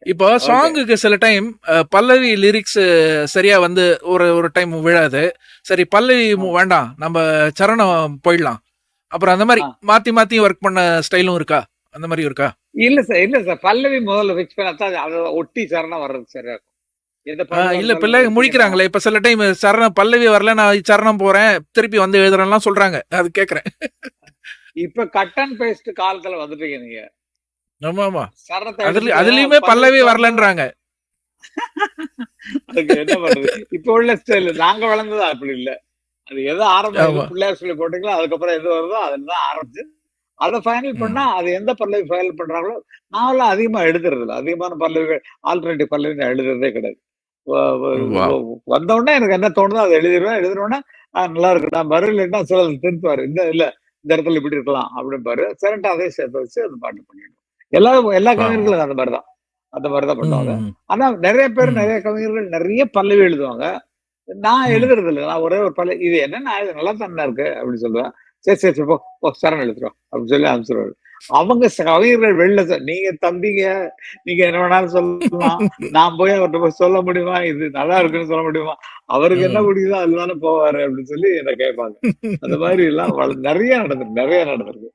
இப்போ ஓகே. சாங்குக்கு சில டைம் பல்லவி லிரிக்ஸ் சரியா வந்து ஒரு ஒரு டைம் விழாது. சரி பல்லவி ஆ, வேண்டாம். நம்ம சரணம் போயிடலாம். அப்புறம் அந்த மாரி ஆ. மாத்தி மாத்தி ஒர்க் பண்ண ஸ்டைலும் இருக்கா? அந்த மாரி இருக்கா? இல்ல சார், இல்ல சார். பல்லவி முதல்ல ஃபிக்ஸ் பண்ணா தான் அத ஒட்டி சரணம் வர்றது சரியா இருக்கும். எந்த பாடலா இல்ல இருந்தாலும் பிள்ளைங்க எடுத்தீங்கன்னா, முழிக்கிறாங்களே. இப்ப சில டைம் சரணம் பல்லவி வரல நான் சரணம் போறேன். திருப்பி வந்து எழுதுறேன்லாம் சொல்றாங்க. அது கேட்கிறேன். இப்ப கட் அண்ட் பேஸ்ட் காலத்துல வந்துட்டீங்க நீங்க. ஆமாமா. சரணத்த எடுத்துட்டு அதுலயுமே பல்லவி பல்லவிக்கு வந்தோனே வரலன்றாங்க. அதுக்கு என்ன பண்றது? இப்ப உள்ள ஸ்டைல் நாங்க வளர்ந்தது அப்படி இல்ல. அது எது எது ஆமா. பிள்ளையார் சொல்லி போட்டீங்களோ, அதுக்கப்புறம் எது வருதோ அதுல தான் ஆரம்பிச்சு, அத ஃபைனல் பண்ணா, ம். அது எந்த பல்லவி ஃபைனல் பண்றாங்களோ நான்லாம் அதிகமா எழுதுறது இல்ல. அதிகமான பல்லவிகள் ஆல்டர்னேட்டிவ் பல்லவி நான் எழுதுறதே கிடையாது. வ வ வ வாவ்! வந்த உடனே எனக்கு என்ன தோணுதோ அத எழுதிருவேன். எழுதினோனே, நல்லா இருக்குடா இல்லன்னா சிலர் திருத்துவாரு. இல்ல இந்த இடத்துல இப்படி இருக்கலாம் அப்படிம்பாரு. சரின்ட்டு அதையும் சேர்த்து வச்சு அந்த பாட்டு பண்ணிடுவோம். எல்லா எல்லா வாவ்! கவிஞர்களும் அந்த மாரி தான். அந்த மாரி தான் பண்ணுவாங்க. ம். ஆனா நெறைய பேர் ம். நெறைய கவிஞர்கள் நெறைய பல்லவி எழுதுவாங்க. நான் ம். எழுதுறது இல்ல. நான் ஒரே ஒரு இது என்னண்ணா இது நல்லா தானடா இருக்கு அப்படின்னு சொல்லுவேன். சரி போ போ சரணம் எழுதுறோம் அப்படின்னு சொல்லி அனுப்பிச்சுருவாரு. அவங்க கவிஞர்கள் வெளில நீங்க தம்பிங்க, நீங்க என்ன வேணாலும் சொல்லலாம். நான் போய் அவர்ட்ட போய் சொல்ல முடியுமா? இது நல்லா இருக்குன்னு சொல்ல முடியுமா? அவருக்கு என்ன ம். பிடிக்குதோ அதுல தானே போவாரு அப்படின்னு சொல்லி என்ன கேட்பாங்க. அந்த மாதிரி எல்லாம் நெறைய நடந்திருக்கு.